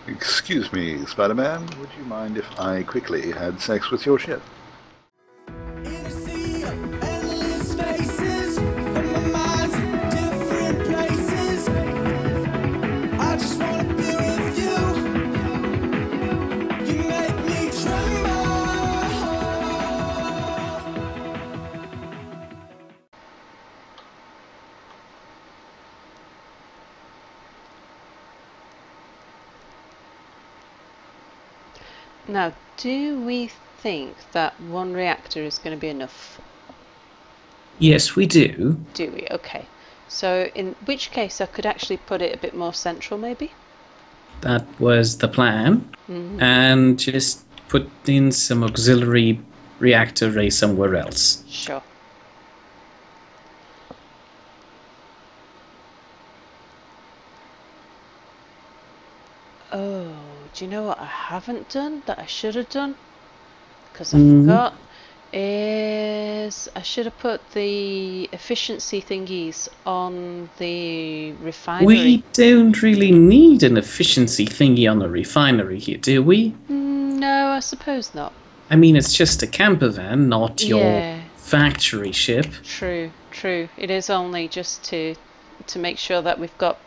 Excuse me, Spider-Man, would you mind if I quickly had sex with your ship? In a sea of endless spaces, and my mind's in different places. I just wanna be with you. You make me tremble. Now, do we think that one reactor is going to be enough? Yes, we do. Do we? Okay. So, in which case I could actually put it a bit more central, maybe? That was the plan. And just put in some auxiliary reactor array somewhere else. Sure. Oh, do you know what I haven't done that I should have done? Because I forgot. Is I should have put the efficiency thingies on the refinery. We don't really need an efficiency thingy on the refinery here, do we? No, I suppose not. I mean, it's just a camper van, not your Yeah. factory ship. True, true. It is only just to make sure that we've got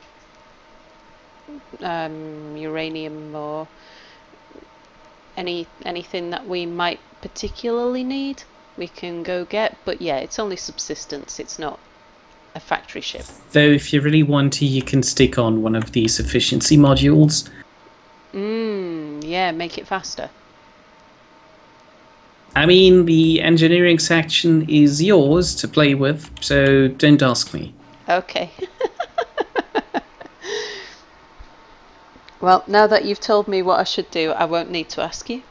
uranium or anything that we might particularly need. We can go get, but yeah, it's only subsistence. It's not a factory ship. Though, if you really want to, you can stick on one of these efficiency modules. Yeah, make it faster. I mean, the engineering section is yours to play with, so don't ask me. Okay. Well, now that you've told me what I should do, I won't need to ask you.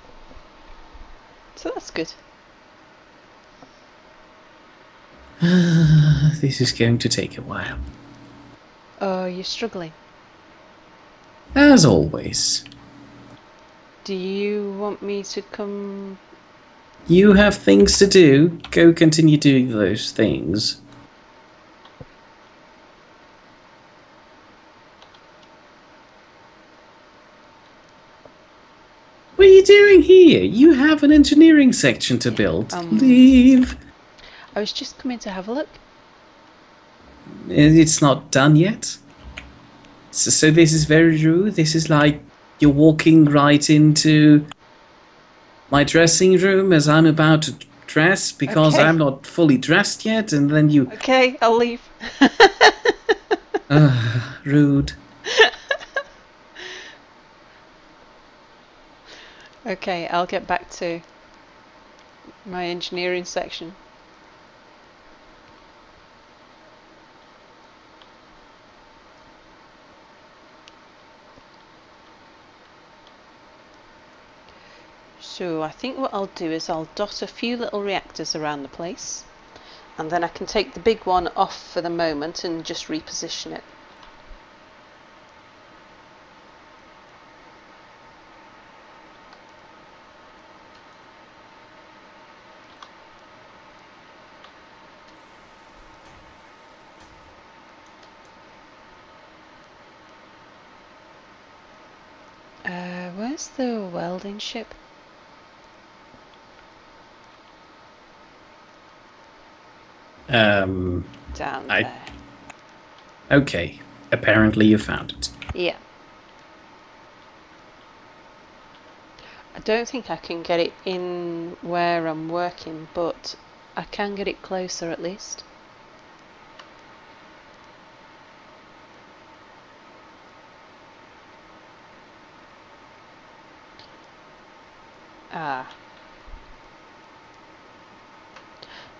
So that's good. This is going to take a while. Oh, you're struggling. As always. Do you want me to come? You have things to do. Go continue doing those things. What are you doing here? You have an engineering section to build. Leave. I was just coming to have a look. It's not done yet. So this is very rude. This is like you're walking right into my dressing room as I'm about to dress because Okay. I'm not fully dressed yet, and then you... Okay, I'll leave. Rude. Okay, I'll get back to my engineering section. So I think what I'll do is I'll dot a few little reactors around the place, and then I can take the big one off for the moment and just reposition it. Where's the welding ship? Down there. Okay. Apparently you found it. Yeah. I don't think I can get it in where I'm working, but I can get it closer at least. Ah.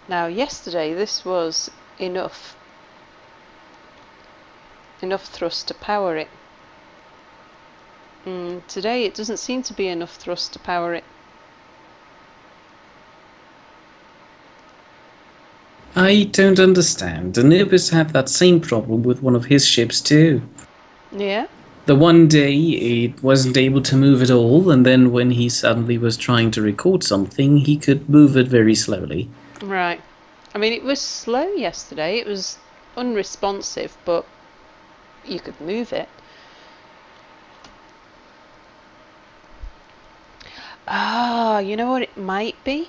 Now yesterday this was enough thrust to power it. Today it doesn't seem to be enough thrust to power it. I don't understand. Anubis had that same problem with one of his ships too. Yeah? The one day it wasn't able to move at all, and then when he suddenly was trying to record something, he could move it very slowly. Right. I mean, it was slow yesterday. It was unresponsive, but you could move it. Ah, you know what it might be?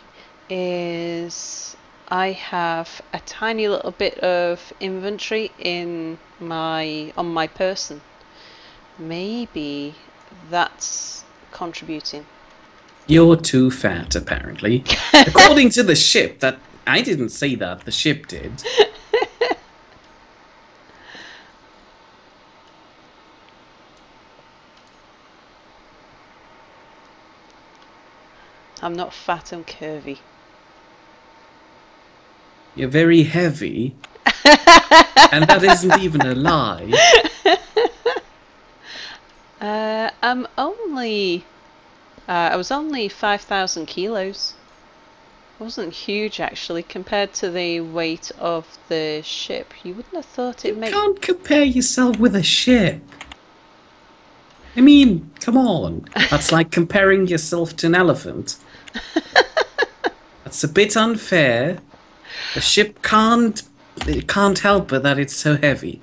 Is I have a tiny little bit of inventory in on my person. Maybe that's contributing. You're too fat, apparently. According to the ship, that I didn't say that, the ship did. I'm not fat, I'm curvy. You're very heavy, and that isn't even a lie. I'm only. I was only 5,000 kilos. It wasn't huge actually compared to the weight of the ship. You wouldn't have thought You it'd make. can't compare yourself with a ship. I mean, come on. That's like comparing yourself to an elephant. That's a bit unfair. The ship it can't help it that it's so heavy.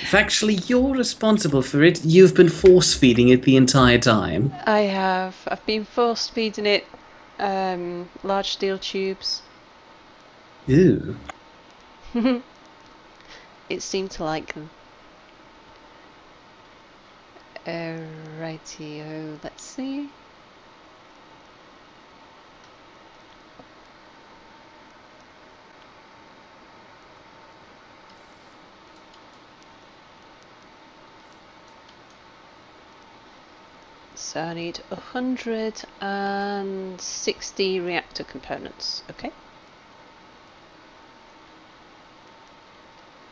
If actually you're responsible for it, you've been force feeding it the entire time. I have. I've been force feeding it large steel tubes. Ew. It seemed to like them. Rightio, let's see. So I need 160 reactor components, okay?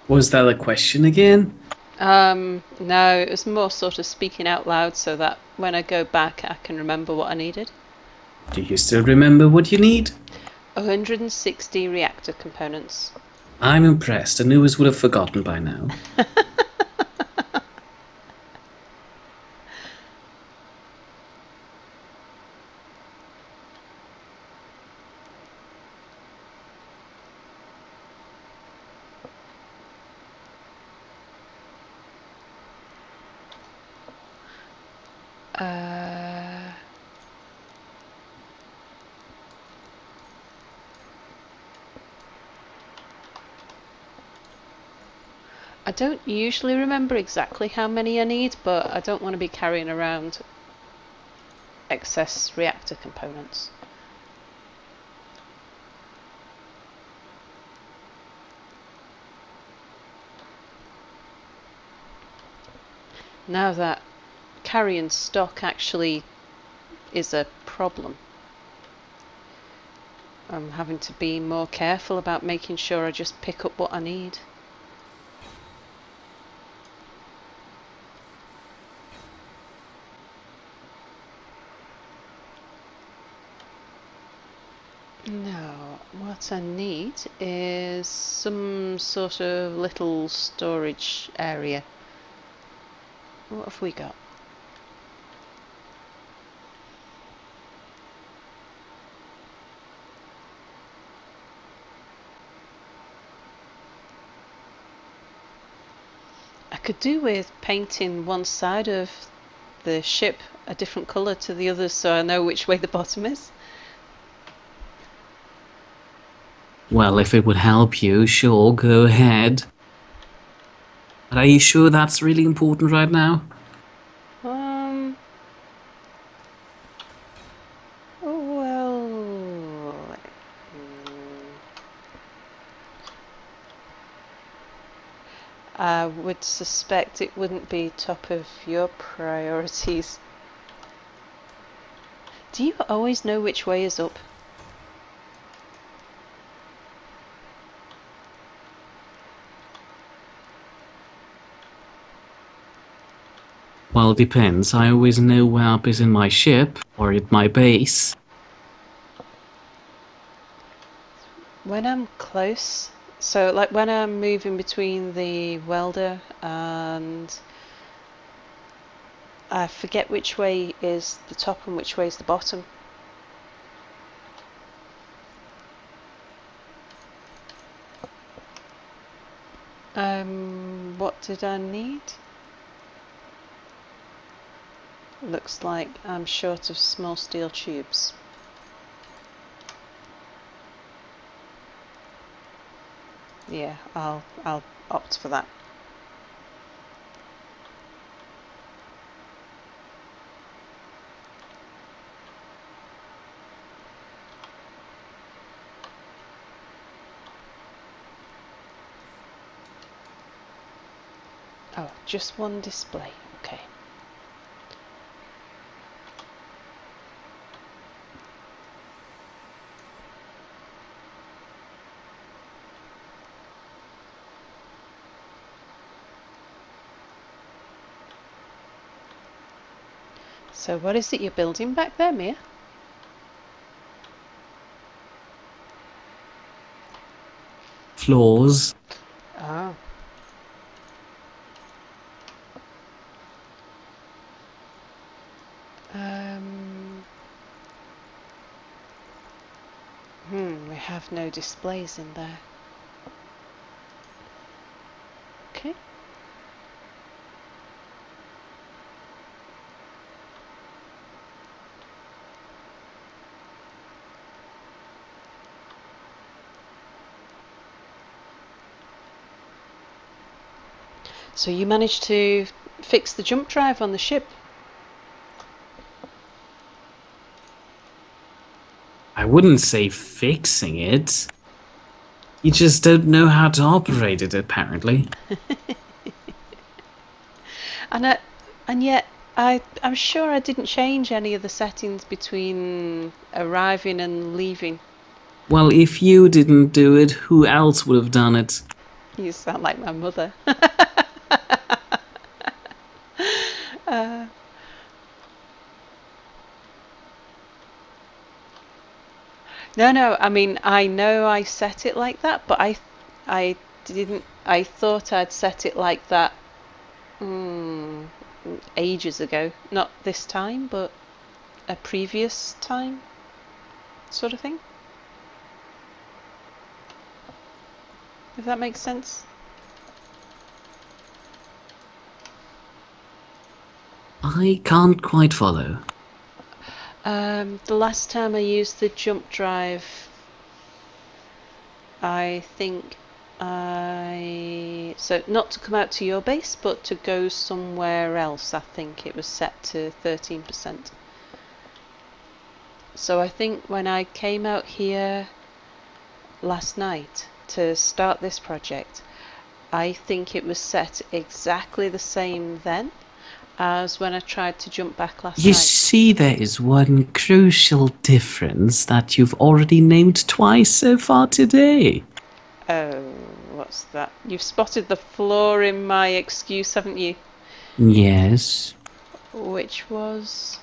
Was that a question again? No, it was more sort of speaking out loud so that when I go back I can remember what I needed. Do you still remember what you need? 160 reactor components. I'm impressed. I knew I would have forgotten by now. I don't usually remember exactly how many I need, but I don't want to be carrying around excess reactor components. Now that carrying stock actually is a problem, I'm having to be more careful about making sure I just pick up what I need. Now, what I need is some sort of little storage area. What have we got? I could do with painting one side of the ship a different colour to the others so I know which way the bottom is. Well, if it would help you, sure, go ahead. But are you sure that's really important right now? Well, I would suspect it wouldn't be top of your priorities. Do you always know which way is up? Well, it depends. I always know where up is in my ship, or at my base. When I'm close, so like when I'm moving between the welder and I forget which way is the top and which way is the bottom. What did I need? Looks like I'm short of small steel tubes. Yeah, I'll opt for that. Oh, just one display. Okay. So what is it you're building back there, Mia? Floors. Oh. We have no displays in there. Okay. So you managed to fix the jump drive on the ship? I wouldn't say fixing it. You just don't know how to operate it, apparently. And yet I'm sure I didn't change any of the settings between arriving and leaving. Well, if you didn't do it, who else would have done it? You sound like my mother. No, I mean, I know I set it like that, but I didn't, I thought I'd set it like that ages ago. Not this time, but a previous time, sort of thing. If that makes sense. I can't quite follow. The last time I used the jump drive, I think so not to come out to your base, but to go somewhere else. I think it was set to 13%. So I think when I came out here last night to start this project, I think it was set exactly the same then as when I tried to jump back last You night. see, there is one crucial difference that you've already named twice so far today. Oh, what's that? You've spotted the flaw in my excuse, haven't you? Yes. Which was...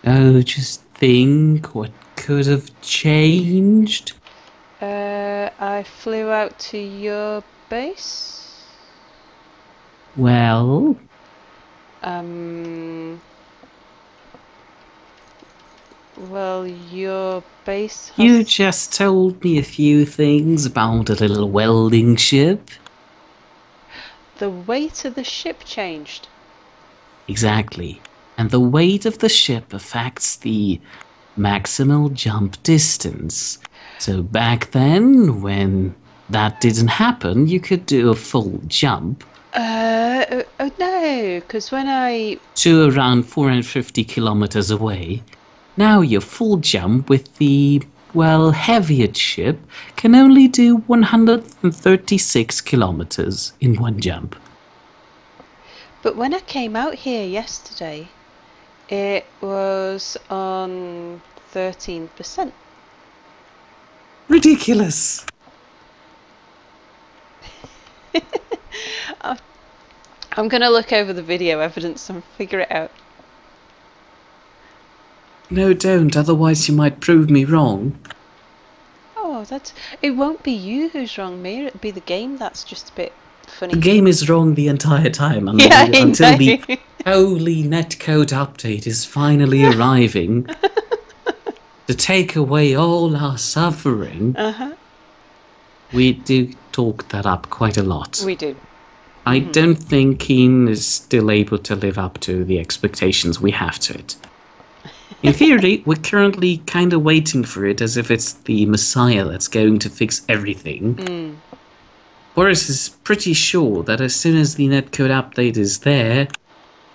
Oh, just think what could have changed. I flew out to your base. Well, Well, your base has... you just told me a few things about a little welding ship. The weight of the ship changed. Exactly. And the weight of the ship affects the maximal jump distance. So back then, when that didn't happen, you could do a full jump. Oh no, because when I... To around 450 kilometers away. Now your full jump with the, well, heavier ship can only do 136 kilometers in one jump. But when I came out here yesterday, it was on 13%. Ridiculous! I'm going to look over the video evidence and figure it out. No, don't, otherwise you might prove me wrong. Oh, it won't be you who's wrong, Mia. It'll be the game that's just a bit funny. The game is wrong the entire time Yeah, until the holy netcode update is finally arriving to take away all our suffering. Uh-huh. We do talk that up quite a lot. We do. I don't think Keen is still able to live up to the expectations we have to it. In theory, we're currently kind of waiting for it as if it's the Messiah that's going to fix everything. Boris is pretty sure that as soon as the netcode update is there,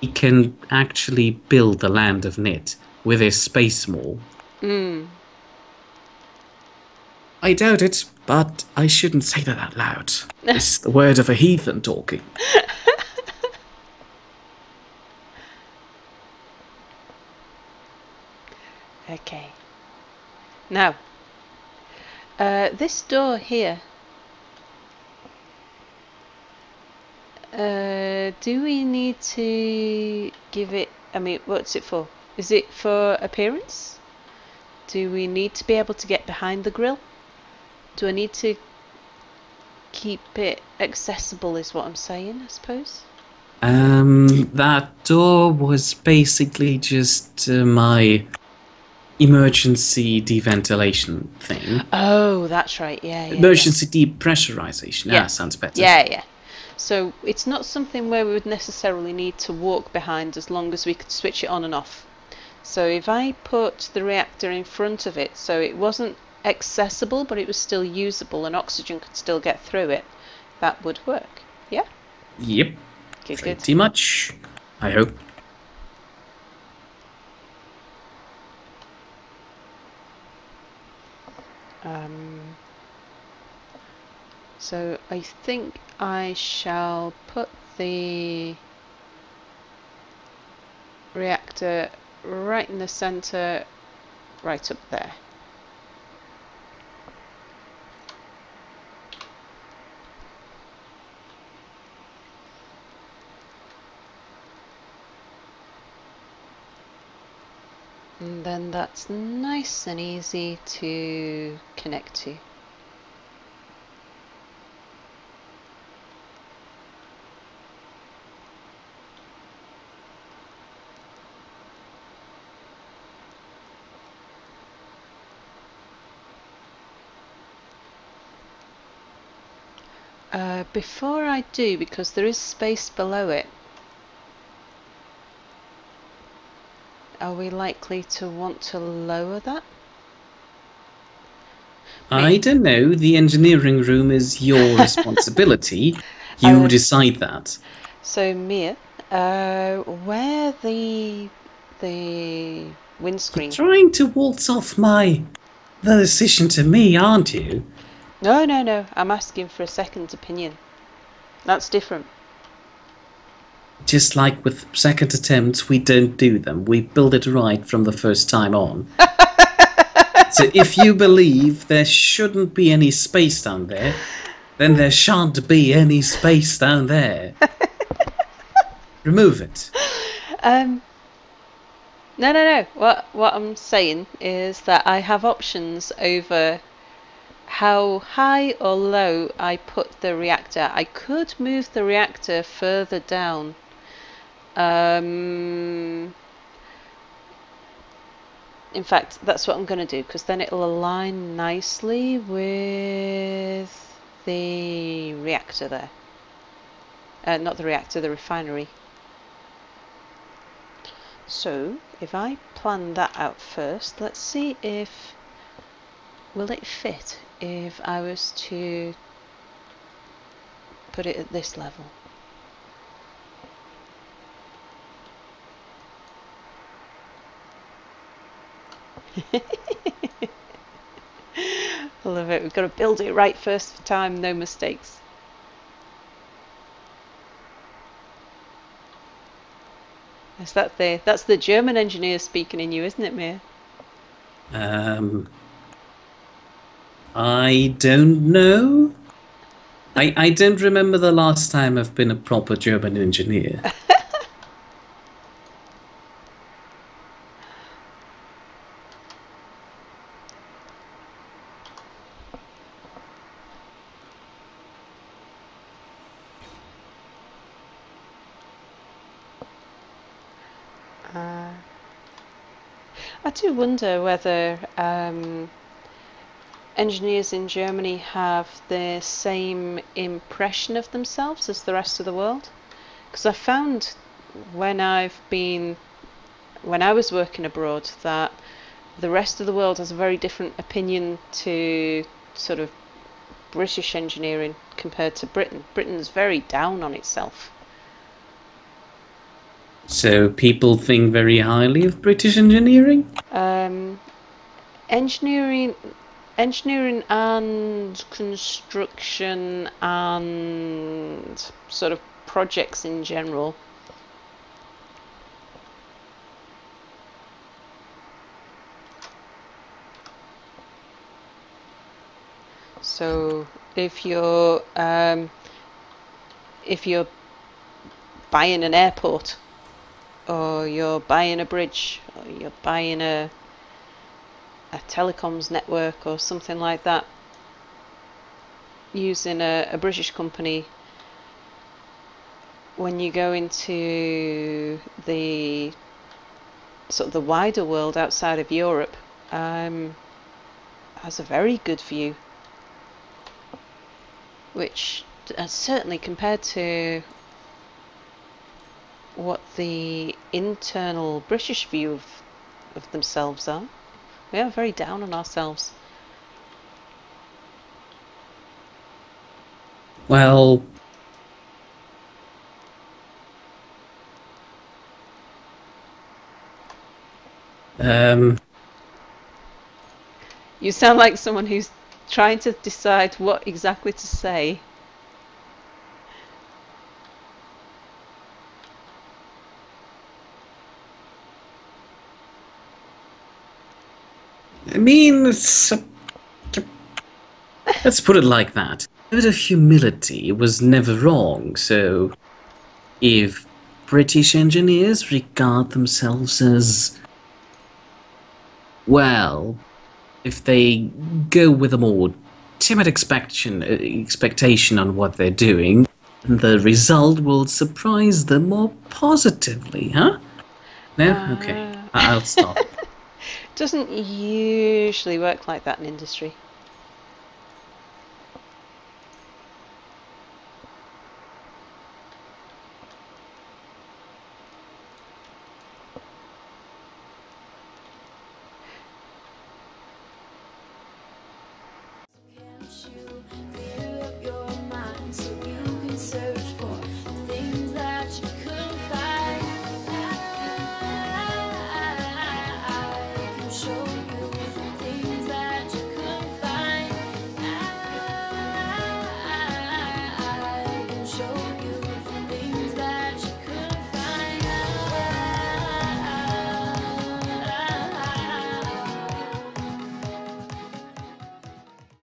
he can actually build the land of Nidd with his space mall. I doubt it, but I shouldn't say that out loud. This is the word of a heathen talking. Okay. Now, this door here. Do we need to give it? I mean, what's it for? Is it for appearance? Do we need to be able to get behind the grill? Do I need to keep it accessible? Is what I'm saying, I suppose. That door was basically just my emergency deventilation thing. Oh, that's right. Yeah, yeah. Emergency depressurization. Yeah. Sounds better. Yeah, yeah. So it's not something where we would necessarily need to walk behind as long as we could switch it on and off. So if I put the reactor in front of it so it wasn't accessible but it was still usable and oxygen could still get through it, that would work. Yeah? Yep. Okay, Pretty much. I hope. So I think I shall put the reactor right in the center, right up there. And then that's nice and easy to connect to. Before I do, because there is space below it, are we likely to want to lower that? I don't know. The engineering room is your responsibility. You decide that. So Mia, where the windscreen? You're trying to waltz off the decision to me, aren't you? No, no, no. I'm asking for a second opinion. That's different. Just like with second attempts, we don't do them. We build it right from the first time on. So if you believe there shouldn't be any space down there, then there shan't be any space down there. Remove it. No, no, no. What I'm saying is that I have options over how high or low I put the reactor. I could move the reactor further down. In fact, that's what I'm going to do, because then it'll align nicely with the reactor there. Not the reactor, the refinery. So, if I plan that out first, let's see if... will it fit if I was to put it at this level? I love it. We've got to build it right first time, no mistakes. That's the German engineer speaking in you, isn't it, Mia? I don't know. I don't remember the last time I've been a proper German engineer. I do wonder whether engineers in Germany have the same impression of themselves as the rest of the world? Because I found when I was working abroad that the rest of the world has a very different opinion to sort of British engineering compared to Britain. Britain's very down on itself. So people think very highly of British engineering? Engineering and construction and sort of projects in general. So if you're buying an airport, or you're buying a bridge, or you're buying a telecoms network or something like that, using a British company, when you go into the sort of the wider world outside of Europe, has a very good view, which certainly compared to what the internal British view of themselves are. We are very down on ourselves. Well, You sound like someone who's trying to decide what exactly to say. I mean, let's put it like that. A bit of humility was never wrong, so if British engineers regard themselves as, well, if they go with a more timid expectation on what they're doing, the result will surprise them more positively, huh? No? Okay, I'll stop. Doesn't usually work like that in industry.